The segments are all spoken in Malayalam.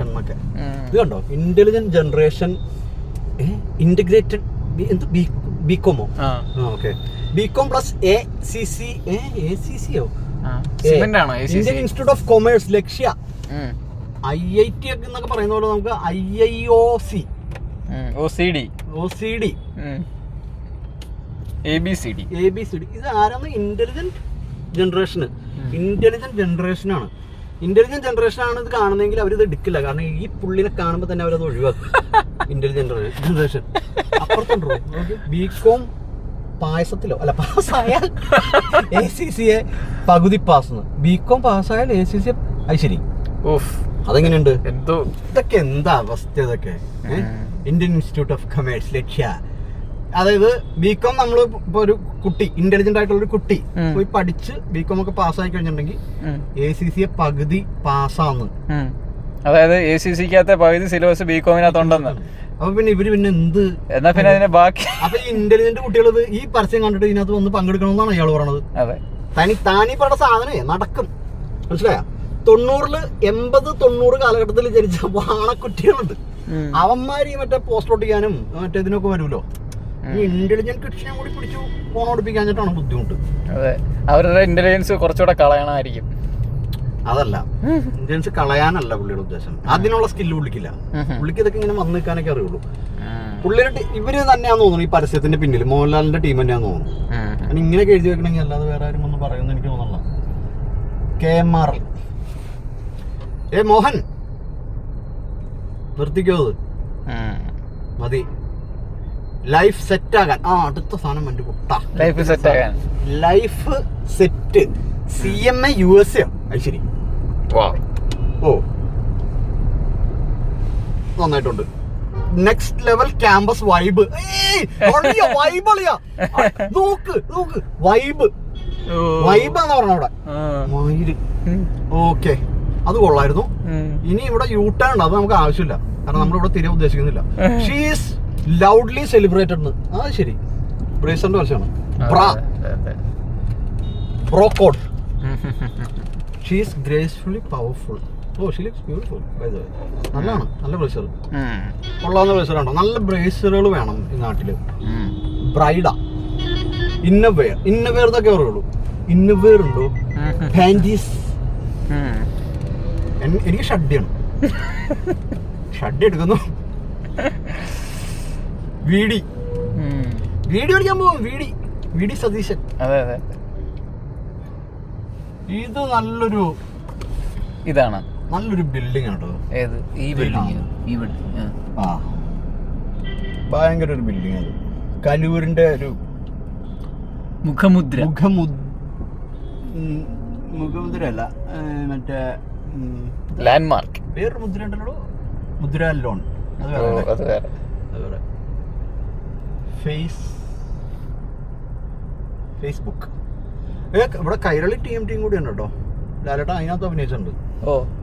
എന്നൊക്കെ ഇത് കണ്ടോ, ഇന്റലിജന്റ് ജനറേഷൻ ഇന്റഗ്രേറ്റഡ് ബികോമോ. Okay, BCom plus ACCO Indian institute of commerce Lakshya. IIT ഒക്കെ എന്നൊക്കെ പറയുന്ന പോലെ നമുക്ക് IIOC OCD ABCD. ഇത് ആരാണ്? ഇന്റലിജന്റ് ജനറേഷന്. ഇന്റലിജന്റ് ജനറേഷനാണ്. ഇന്റലിജന്റ് ജനറേഷനാണ് ഇത് കാണുന്നതെങ്കിൽ അവരിത് എടുക്കില്ല. കാരണം ഈ പുള്ളിനെ കാണുമ്പോൾ തന്നെ അവരത് ഒഴിവാക്കും. ഇന്റലിജന്റ് ജനറേഷൻ അപ്പുറത്തുണ്ടോ? ബികോം പായസത്തിലോ അല്ല പാസ്സായാൽ ACCA പകുതി പാസ്. ബികോം പാസ്സായാൽ ACCA ശരി. അതെങ്ങനെയുണ്ട്? ഇതൊക്കെ എന്താ അവസ്ഥ? ഇതൊക്കെ Indian institute of commerce Lakshya. അതായത് ബികോം നമ്മൾ ഇപ്പൊ ഒരു കുട്ടി, ഇന്റലിജന്റ് ആയിട്ടുള്ള ഒരു കുട്ടി പോയി പഠിച്ച് ബികോം ഒക്കെ പാസ്സായി കഴിഞ്ഞിട്ടുണ്ടെങ്കിൽ ACCA പകുതി പാസ്സാന്ന്. അതായത് ACCക്കകത്തെ പകുതി സിലബസ് ബികോമിനകത്തുണ്ടെന്ന്. അപ്പൊ പിന്നെ ഇവര് പിന്നെ എന്ത് എന്നാ പിന്നെ അതിന്റെ ബാക്കി? അപ്പൊ ഈ ഇന്റലിജന്റ് കുട്ടികൾ ഈ പരസ്യം കണ്ടിട്ട് ഇതിനകത്ത് വന്ന് പങ്കെടുക്കണമെന്നാണ് ഇയാൾ പറയണത്. താനീ പറഞ്ഞ സാധനമേ നടക്കും. മനസ്സിലായ? 80-90 കാലഘട്ടത്തിൽ ജനിച്ച വാണക്കുട്ടികളുണ്ട്. അവന്മാര് ഈ മറ്റേ പോസ്റ്റ് ഒട്ടിക്കാനും മറ്റേ ഇതിനൊക്കെ വരുമല്ലോ. ഈ ഇന്റലിജന്റ് കിഡ്സിനെ കൂടി പിടിച്ചു ഫോൺ ഓടിപ്പിക്കാഞ്ഞിട്ടാണ് ബുദ്ധിമുട്ട്. അതെ, അവരുടെ ഇന്റലിജൻസ് കുറച്ചുകൂടെ കളയണമായിരിക്കും. അതല്ല, ഇന്റലിജൻസ് കളയാനല്ല പുള്ളിയുടെ ഉദ്ദേശം. അതിനുള്ള സ്കില്ല് പുള്ളിക്കില്ല. പുള്ളിക്ക് ഇതൊക്കെ ഇങ്ങനെ വന്ന് നിൽക്കാനൊക്കെ അറിയുള്ളൂ. പുള്ളിയുടെ ഇവര് തന്നെയാന്ന് തോന്നുന്നു ഈ പരസ്യത്തിന്റെ പിന്നിൽ, മോഹൻലാലിന്റെ ടീം തന്നെയാന്ന് തോന്നുന്നു. കാരണം ഇങ്ങനെയൊക്കെ എഴുതി വെക്കണമെങ്കിൽ അല്ലാതെ വേറെ ആരും ഒന്നും പറയുമെന്ന് എനിക്ക് തോന്നുന്നില്ല. KMRL. മോഹൻ നിർത്തിക്കോ, മതി. ലൈഫ് സെറ്റ് ആകാൻ അടുത്ത സാധനം എൻ്റെ കുട്ട. Life set CMA USA. അത് ശരി. നന്നായിട്ടുണ്ട്. Next level campus vibe. വൈബാന്ന് പറഞ്ഞ അവിടെ മയില്. ഓക്കെ, അത് കൊള്ളായിരുന്നു. ഇനി ഇവിടെ യൂട്ടേൺ ഉണ്ട്, അത് നമുക്ക് ആവശ്യമില്ല. കാരണം നമ്മളിവിടെ തിരികെ ഉദ്ദേശിക്കുന്നില്ല. She's loudly celebrated. അത് ശരി, ബ്രേസറിന്റെ വർഷമാണ്. Bro code. She is gracefully powerful. She looks beautiful by the way. നല്ലതാണ്, നല്ല ബ്രേസർ. കൊള്ളാവുന്ന ബ്രേസറാണോ? നല്ല ബ്രേസറുകൾ വേണം ഈ നാട്ടില്. ബ്രൈഡ. ഇന്നവെയർ എന്നൊക്കെ പറയുള്ളൂ. ഇന്നവെയർ ഉണ്ടോ? പാൻറ്റീസ്. എനിക്ക് ഷഡ്ഡിയാണ്. ഷഡ്ഡി എടുക്കുന്നു. വീടി കളിക്കാൻ പോകും. വീടി സതീശൻ. ഇത് നല്ലൊരു ബിൽഡിംഗ് ആണ്. ഭയങ്കര ഒരു ബിൽഡിംഗ് അത്. കലൂരിന്റെ ഒരു മുഖമുദ്ര അല്ല, മറ്റേ ലാൻഡ്മാർക്ക്. വേറൊരു മുദ്ര ഉണ്ടല്ലോ, മുദ്ര ലോൺ. ഫേസ്ബുക്ക്. ഇവിടെ കൈരളി ടീം കൂടി ഉണ്ട് കേട്ടോ. ലാലേട്ട അതിനകത്ത് അഭിനയിച്ചിട്ടുണ്ട്.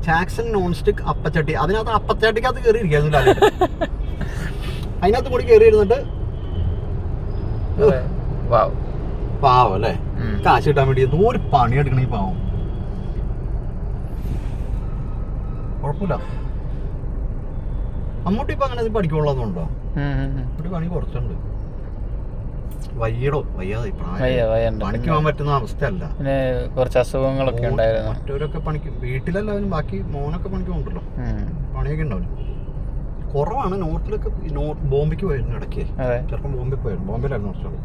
ജാക്സൺ നോൺ സ്റ്റിക് അപ്പച്ചട്ടി. അതിനകത്ത് അപ്പച്ചട്ടിക്കകത്ത് കയറി ഇരിക്കുന്നു ലാലേട്ട. അതിനകത്ത് കൂടി കയറി ഇരുന്നിട്ട് പാവം അല്ലേ, കാശ് കിട്ടാൻ വേണ്ടി ഒരു പണി എടുക്കണ ഈ പാവം. കുഴപ്പമില്ല. അമ്മൂട്ടി ഇപ്പൊ അങ്ങനെ പഠിക്കുള്ളതുണ്ടോ? ഇവിടെ പണി കുറച്ചുണ്ട്. വയ്യാതെ പണിക്ക് പോകാൻ പറ്റുന്ന അവസ്ഥയല്ല. കുറച്ച് അസുഖങ്ങളൊക്കെ ഉണ്ടായിരുന്നു. മറ്റവരൊക്കെ പണിക്ക്, വീട്ടിലെല്ലാവരും ബാക്കി മോനൊക്കെ പണിക്ക് പോകണ്ടല്ലോ. പണിയൊക്കെ ഉണ്ടാവും. കുറവാണ്. നോർത്തിലൊക്കെ ബോംബെക്ക് പോയിരുന്നു ഇടയ്ക്ക്. ചെറുപ്പം ബോംബെയിലായിരുന്നു കുറച്ചാണ്.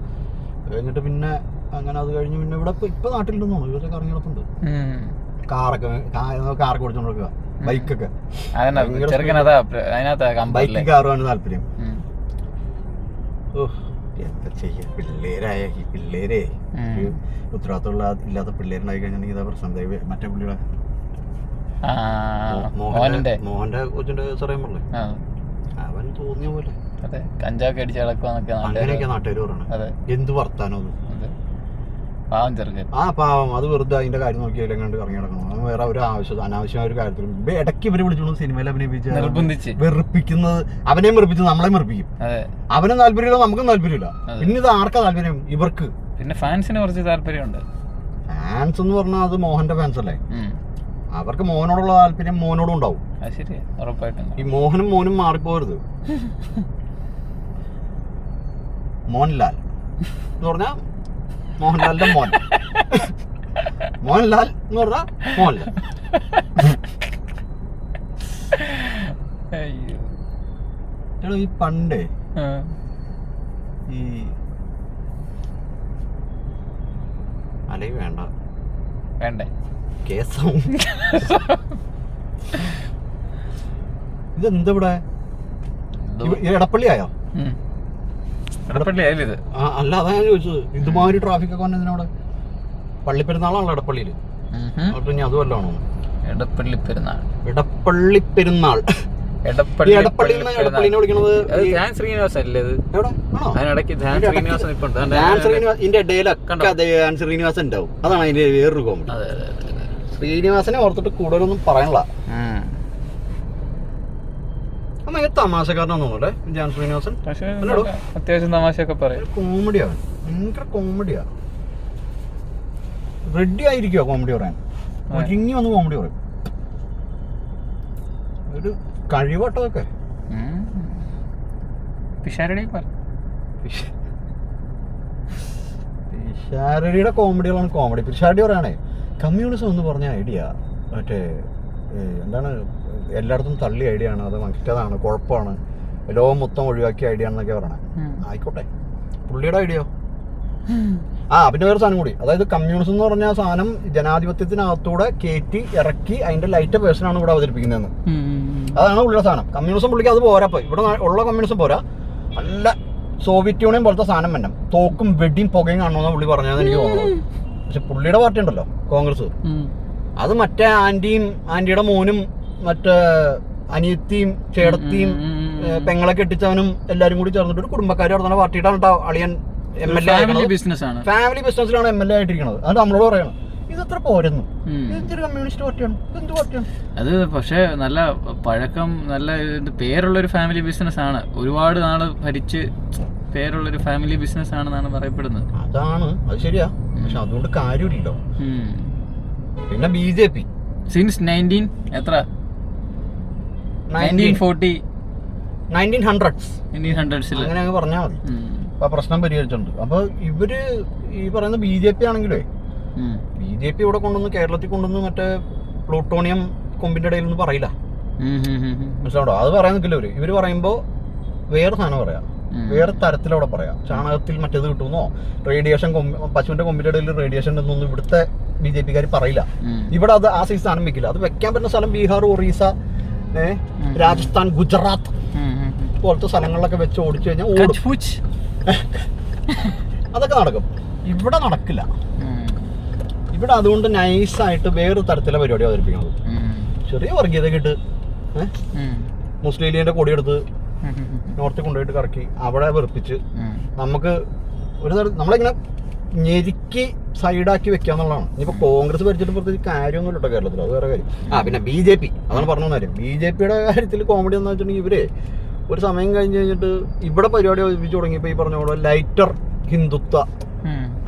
കഴിഞ്ഞിട്ട് പിന്നെ അങ്ങനെ അത് കഴിഞ്ഞ് പിന്നെ ഇവിടെ ഇപ്പൊ നാട്ടിലുണ്ടെന്ന് തോന്നുന്നു. ഇവരൊക്കെ കറങ്ങി നടപ്പുണ്ട്. കാറൊക്കെ ഓടിച്ചോണ്ട് കൊടുക്കുക, ബൈക്കൊക്കെ. ബൈക്ക് കാറുമാണ് താല്പര്യം. എന്താ ചെയ്യാ, പിള്ളേരെ ഉത്തരവാദിത്തമുള്ള ഇല്ലാത്ത പിള്ളേരുണ്ടായി കഴിഞ്ഞിട്ടുണ്ടെങ്കിൽ ഇതാ പ്രശ്നം. മറ്റേ പുള്ളിയുടെ മോഹന്റെ കൊച്ചിന്റെ ചെറിയ പിള്ളേ, അവൻ തോന്നിയ പോലെ കഞ്ചാവൊക്കെ അടിച്ച് കിടക്കുവാന്നൊക്കെ അങ്ങനെയൊക്കെ നാട്ടുകാർ പറയണം. എന്ത് വർത്താനോ പാവം ചെറുക്കൻ. പാവം. അത് വെറുതെ അതിന്റെ കാര്യം നോക്കിയാൽ കണ്ട് കറങ്ങി കിടക്കണം. അത് വേറെ ഒരു അനാവശ്യമായ ഒരു കാര്യത്തിലും ഇടയ്ക്ക് ഇവര് വിളിച്ചോണ്ട് സിനിമയിൽ അഭിനയിപ്പിച്ച് വെറുപ്പിക്കുന്നത്. അവനെ വെറുപ്പിച്ച് നമ്മളെ വെറുപ്പിക്കും. അവനും താല്പര്യമില്ല, നമുക്കും താല്പര്യമില്ല. പിന്നെ ഇത് ആർക്കാ താല്പര്യം? ഇവർക്ക്. പിന്നെ ഫാൻസിന് കുറച്ച് താല്പര്യമുണ്ട്. ഫാൻസ് എന്ന് പറഞ്ഞാൽ അത് മോഹന്റെ ഫാൻസ് അല്ലേ? അവർക്ക് മോനോടുള്ള താല്പര്യം മോനോടും ഉണ്ടാവും. അത് ശരിയാ, ഉറപ്പായിട്ടും. ഈ മോനും മാറിപ്പോരുത്. മോഹൻലാൽ എന്ന് പറഞ്ഞാ മോഹൻലാലിന്റെ മോൻ. മോഹൻലാൽ എന്ന് പറഞ്ഞാ മോഹൻലാൽ. അയ്യോ, ഈ പണ്ടേ ഈ അല്ലെ വേണ്ടേ കേസാവും. ഇതെന്താ ഇവിടെ എടപ്പള്ളി ആയോ? എടപ്പള്ളി ആയാലും ഇത് അല്ല, അതാ ഞാൻ ചോദിച്ചത്. ഇതുമാതിരി ട്രാഫിക് ഒക്കെ വന്നതിനോട് പള്ളിപ്പെരുന്നാളാണല്ലോ എടപ്പള്ളിയില്. ഇനി അതുമല്ലാണോ എടപ്പള്ളി പെരുന്നാൾ? എടപ്പള്ളി പെരുന്നാൾ എടപ്പള്ളിനെ വിളിക്കണത് ധ്യാൻ ശ്രീനിവാസൻ അല്ലേ ഇത്? എവിടെ ആണോ? അതിനിടയ്ക്ക് ധ്യാൻ ശ്രീനിവാസൻ ഇപ്പൊ ഇതിന്റെ ഇടയിലൊക്കെ ധ്യാൻ ശ്രീനിവാസൻ ഉണ്ടാവും. അതാണ് അതിന്റെ വേറൊരു കോമഡി. ശ്രീനിവാസനെ ഓർത്തിട്ട് കൂടുതലൊന്നും പറയാനുള്ള ഭയങ്കര തമാശക്കാരനാന്ന് തോന്നുന്നു ധ്യാൻ ശ്രീനിവാസൻ. അത്യാവശ്യം തമാശയൊക്കെ പറയും. കോമഡിയാണ്, ഭയങ്കര കോമഡിയാ. റെഡി ആയിരിക്കുവോ കോമഡി പറയാൻ? ഒരുങ്ങി വന്ന് കോമഡി പറയും. ഒരു കഴിവട്ടതൊക്കെ. പിഷാരടിയുടെ കോമഡികളാണ് കോമഡി. പിഷാരടി പറയാണേ കമ്മ്യൂണിസം എന്ന് പറഞ്ഞ ഐഡിയ മറ്റേ എന്താണ് എല്ലായിടത്തും തള്ളിയ ഐഡിയ ആണ്, അത് മറ്റേതാണ്, കുഴപ്പമാണ്, ലോകം മൊത്തം ഒഴിവാക്കിയ ഐഡിയ ആണെന്നൊക്കെ പറയണേ. ആയിക്കോട്ടെ, പുള്ളിയുടെ ഐഡിയ. പിന്നെ വേറെ സാധനം കൂടി, അതായത് കമ്മ്യൂണിസം എന്ന് പറഞ്ഞ സാധനം ജനാധിപത്യത്തിനകത്തൂടെ കയറ്റി ഇറക്കി അതിന്റെ ലൈറ്റ് വേർഷനാണ് ഇവിടെ അവതരിപ്പിക്കുന്നതെന്ന്. അതാണ് പുള്ളിയുടെ സാധനം. കമ്മ്യൂണിസം പുള്ളിക്ക് അത് പോരാ. ഇപ്പൊ ഇവിടെ ഉള്ള കമ്മ്യൂണിസം പോരാ, നല്ല സോവിയറ്റ് യൂണിയൻ പോലത്തെ സാധനം വേണം, തോക്കും വെടിയും പുകയും കാണണമെന്ന് പുള്ളി പറഞ്ഞതെന്ന് എനിക്ക് തോന്നുന്നത്. പക്ഷെ പുള്ളിയുടെ പാർട്ടി ഉണ്ടല്ലോ കോൺഗ്രസ്, അത് മറ്റേ ആന്റിയുടെ മോനും മറ്റേ അനിയത്തിയും ചേടത്തിയും പെങ്ങളെ കെട്ടിച്ചവനും എല്ലാരും കൂടി ചേർന്നിട്ട് ഒരു കുടുംബക്കാർ നടത്തുന്ന പാർട്ടിയുടെ അളിയൻ MLA ഫാമിലി ബിസിനസ്സിലാണ് MLA ആയിട്ടിരിക്കുന്നത്. അത് നമ്മളോട് പറയണം ഇതത്ര പോരെന്ന്. ഇതൊരു കമ്മ്യൂണിസ്റ്റ് പാർട്ടിയാണ്, എന്ത് പാർട്ടിയാണ് അത്? പക്ഷെ നല്ല പഴക്കം, നല്ല പേരുള്ളൊരു ഫാമിലി ബിസിനസ് ആണ്. ഒരുപാട് നാള് ഭരിച്ച് പേരുള്ളൊരു ഫാമിലി ബിസിനസ് ആണെന്നാണ് പറയപ്പെടുന്നത്. അതാണ്, അത് ശരിയാ. പക്ഷെ അതുകൊണ്ട് കാര്യമില്ലല്ലോ. പിന്നെ BJP സിൻസ് 1940 1900s അങ്ങനെ അങ്ങ് പറഞ്ഞാൽ മതി. അപ്പൊ പ്രശ്നം പരിഹരിച്ചിട്ടുണ്ട്. അപ്പൊ ഇവര് ഈ പറയുന്ന BJP ആണെങ്കിലേ, BJP ഇവിടെ കൊണ്ടുവന്ന് കേരളത്തിൽ കൊണ്ടുവന്ന് മറ്റേ പ്ലൂട്ടോണിയം കൊമ്പിന്റെ ഇടയിൽ ഒന്നും പറയില്ല, മനസ്സിലാവോ? അത് പറയാൻ നിൽക്കില്ല ഇവര് പറയുമ്പോ വേറെ സാധനം പറയാം, വേറെ തരത്തിലവിടെ പറയാം. ചാണകത്തിൽ മറ്റേത് കിട്ടുന്നോ, റേഡിയേഷൻ പശുവിന്റെ കൊമ്പിന്റെ ഇടയിൽ റേഡിയേഷൻ എന്നൊന്നും ഇവിടുത്തെ BJP-കാർ പറയില്ല. ഇവിടെ അത് ആ സൈസ് സാധനം വെക്കില്ല. അത് വെക്കാൻ പറ്റുന്ന സ്ഥലം ബീഹാർ, ഒറീസ, രാജസ്ഥാൻ, ഗുജറാത്ത് പോലത്തെ സ്ഥലങ്ങളിലൊക്കെ വെച്ച് ഓടിച്ചു കഴിഞ്ഞാൽ അതൊക്കെ നടക്കും. ഇവിടെ നടക്കില്ല. ഇവിടെ അതുകൊണ്ട് നൈസായിട്ട് വേറെ തരത്തിലെ പരിപാടി അവതരിപ്പിക്കുന്നത്. ചെറിയ വർഗീയതയൊക്കെ ഇട്ട് മുസ്ലിം ലീഗിന്റെ കൊടിയെടുത്ത് നോർത്തിൽ കൊണ്ടുപോയിട്ട് കറക്കി അവിടെ വെറുപ്പിച്ച് നമുക്ക് ഒരു നമ്മളിങ്ങനെ ഞെരുക്കി സൈഡാക്കി വെക്കാന്നുള്ളതാണ്. ഇനിയിപ്പോ കോൺഗ്രസ് ഭരിച്ചിട്ട് പ്രത്യേകിച്ച് കാര്യമൊന്നുമില്ല കേട്ടോ കേരളത്തിൽ, അത് വേറെ കാര്യം. പിന്നെ BJP അതാണ് പറഞ്ഞു കാര്യം. BJP-യുടെ കാര്യത്തിൽ കോമഡി എന്ന് വെച്ചിട്ടുണ്ടെങ്കിൽ ഇവര് ഒരു സമയം കഴിഞ്ഞിട്ട് ഇവിടെ പരിപാടി അവതരിപ്പിച്ച് തുടങ്ങിയപ്പോ ഈ പറഞ്ഞ പോലെ ലൈറ്റർ ഹിന്ദുത്വ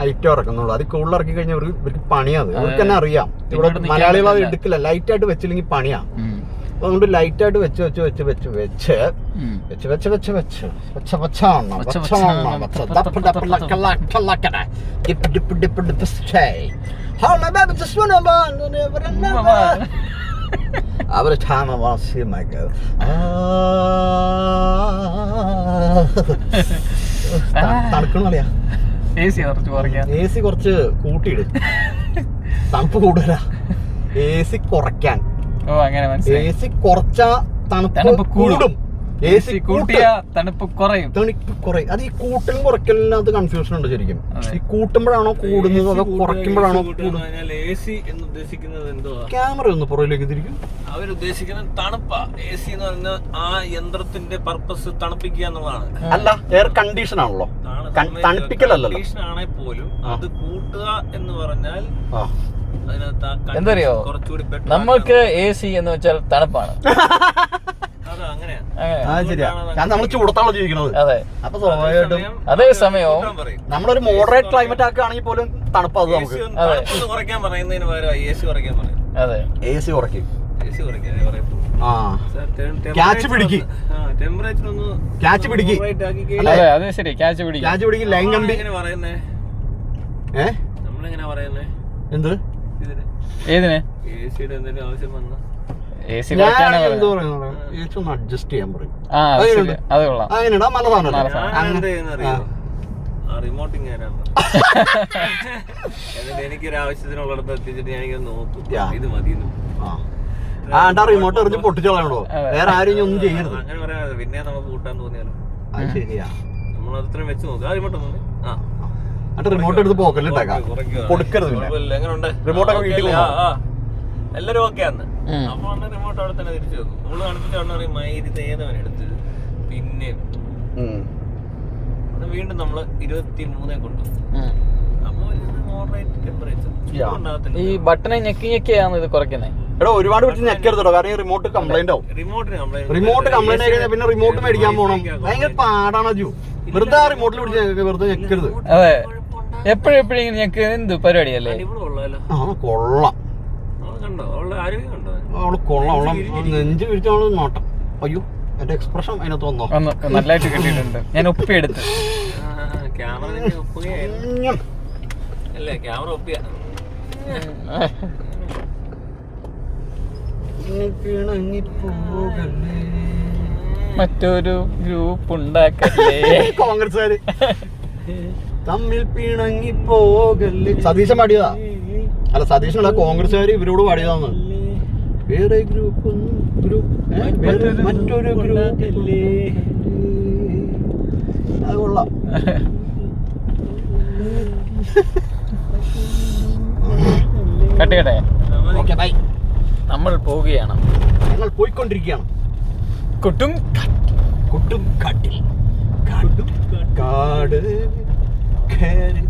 ഐറ്റം ഇറക്കുന്നുള്ളൂ. അത് കൂടുതൽ ഇറക്കി കഴിഞ്ഞാൽ ഇവർക്ക് പണിയാണ്. ഇവർക്ക് തന്നെ അറിയാം ഇവിടെ മലയാളികൾ അത് എടുക്കില്ല, ലൈറ്റായിട്ട് വെച്ചില്ലെങ്കിൽ പണിയാ. അപ്പൊ അതുകൊണ്ട് ലൈറ്റായിട്ട് വെച്ച് വെച്ച് വെച്ച് വെച്ച് വെച്ച് വെച്ച് വെച്ച് വെച്ച് വെച്ച് വെച്ച വെച്ചാണ് അവര് തണുക്കണറിയാ. AC കുറച്ച് കൂട്ടിയിട്, തണുപ്പ് കൂടുതല. AC കുറയ്ക്കാൻ, AC കുറച്ചാ തണുപ്പ് കൂടും, AC കൂട്ടിയാ തണുപ്പ് കുറയും. അത് ഈ കൂട്ടലും കുറയ്ക്കലിനകത്ത് കൺഫ്യൂഷൻ ഉണ്ട് ശരിക്കും. ഈ കൂട്ടുമ്പോഴാണോ കൂടുന്നത് അതോ കുറയ്ക്കുമ്പോഴാണോ കൂടുന്നത്? ക്യാമറ ഒന്ന് പുറകിലേക്ക് തിരിക്കും. അവരുദ്ദേശിക്കുന്നത് തണുപ്പാ. AC എന്ന് പറഞ്ഞാൽ ആ യന്ത്രത്തിന്റെ പർപ്പസ് തണുപ്പിക്കുക എന്നുള്ളതാണ്. അല്ല, എയർ കണ്ടീഷൻ ആണല്ലോ, തണുപ്പിക്കലല്ലോ. കണ്ടീഷൻ ആണെങ്കിൽ പോലും അത് കൂട്ടുക എന്ന് പറഞ്ഞാൽ എന്തറിയോ, നമ്മൾക്ക് AC എന്ന് വെച്ചാൽ തണുപ്പാണ്. നമ്മൾ ചൂടത്താണോ ജീവിക്കുന്നത്. അതെ. അപ്പൊ സ്വാഭാവികമായിട്ടും അതേ സമയവും നമ്മളൊരു മോഡറേറ്റ് ക്ലൈമറ്റ് ആക്കുകയാണെങ്കിൽ പോലും തണുപ്പ് അത് നമുക്ക് കുറയ്ക്കാൻ പറയുന്നതിന് പകരം AC കുറയ്ക്കാൻ പറയും. അതെ AC കുറയ്ക്കും. AC കുറയ്ക്കാൻ പറയപ്പോ. ആ ക്യാച്ച് പിടിക്ക്, ടെമ്പറേച്ചർ ഒന്ന് ക്യാച്ച് പിടിക്ക്. right ആക്കി അതെ അത് ശരി. ക്യാച്ച് പിടിക്കും. ക്യാച്ച് പിടിക്ക്. ലൈൻ കമ്പി എങ്ങനെ പറയുന്നേ? നമ്മളെങ്ങനെ പറയുന്നേ എന്ത് ഇതിന്? ഏതിന്? AC-യുടെ എന്തെങ്കിലും ആവശ്യം വന്നാ AC ഞാൻ കുറയ്ക്കാനാ എന്ത് പറയുന്നത്. പറയുന്നത്? AC ഒന്ന് അഡ്ജസ്റ്റ് ചെയ്യാൻ പറയും. ആ അത് ശരി. അത് കൊള്ളാം. അങ്ങനെയാ നല്ല സാധനം. ഞാൻ എന്ത് ചെയ്യുന്നറിയോ? ആ റിമോട്ട് ഇങ്ങനെ തരാൻ പറയും. എന്നിട്ട് എനിക്കൊരു ആവശ്യത്തിനുള്ളിടത്ത് എത്തിച്ചിട്ട് ഞാനിങ്ങനെ നോക്കും, ഇത് മതി. ആ റിമോട്ട് എറിഞ്ഞ് പൊട്ടിച്ചോളാണോ? വേറെ ആരും ഇനി ഒന്നും ചെയ്യരുത്. അങ്ങനെ പറയാതെ പിന്നെ നമുക്ക് കൂട്ടാൻ തോന്നിയാലോ? അത് ശരിയാ. നമ്മൾ അത്രയും വെച്ച് നോക്കും. ആ റിമോട്ട് ഒന്ന് എന്നിട്ട് റിമോട്ട് എടുത്ത് പോക്കലിട്ടേക്കാം. കൊടുക്കരുത്. എങ്ങനെയുണ്ട് റിമോട്ടൊക്കെ വീട്ടിൽ എല്ലാരും ഓക്കെ ആണ്. അപ്പൊ റിമോട്ട് അവിടെ തന്നെ തിരിച്ചു വെക്കും. നമ്മള് കാണിച്ചിട്ട് പറയും മൈരി ഏതവൻ എടുത്തത്. പിന്നെ വീണ്ടും നമ്മള് 23 കൊണ്ടുപോകും. അപ്പൊ ടെമ്പറേച്ചർ ഈ ബട്ടനെ ഞെക്കി ഞെക്കിയാണ് ഇത് കുറയ്ക്കുന്നത്. എടോ ഒരുപാട് പിടിച്ച് ഞെക്കരുതോ, കാരണം ഈ റിമോട്ട് കംപ്ലൈന്റ് ആവും. റിമോട്ട് കംപ്ലൈന്റ് ആയി കഴിഞ്ഞാൽ പിന്നെ റിമോട്ട് മേടിക്കാൻ പോകണം. ഭയങ്കര പാടാണ് അജു. വെറുതെ ആ റിമോട്ടിൽ പിടിച്ച് വെറുതെ ഞെക്കരുത്. അതെ എപ്പോഴും ഇങ്ങനെ ഞെക്ക് എന്ത് പരിപാടിയല്ലേ? ആ കൊള്ളാം. അവള് കൊള്ളാം. അവളെ നെഞ്ച് പിടിച്ച് അവള് നോട്ടം. അയ്യോ എന്റെ എക്സ്പ്രഷൻ അതിനകത്ത് വന്നോ? നല്ലതായിട്ട് കിട്ടിയിട്ടുണ്ട്. ഞാൻ ഒപ്പിയെടുത്ത് ക്യാമറ ഒപ്പിയ മറ്റൊരു ഗ്രൂപ്പ് ഉണ്ടാക്കല്ലേ കോൺഗ്രസ്സുകാര് തമ്മിൽ പിണങ്ങി പോകല്ലേ. സതീശൻ പാടിയതാ. അല്ല സതീശനല്ല, കോൺഗ്രസ്സുകാര് ഇവരോട് പാടിയതാന്ന്. വേറെ ഗ്രൂപ്പ് മറ്റൊരു ഗ്രൂപ്പല്ലേ. അത് കൊള്ളാം. കട്ടിക്കട്ടെ. Okay bye. നമ്മൾ പോവുകയാണ്. ഞങ്ങൾ പോയിക്കൊണ്ടിരിക്കുകയാണ്. കുട്ടും കാട്ടിൽ കാട് കേട്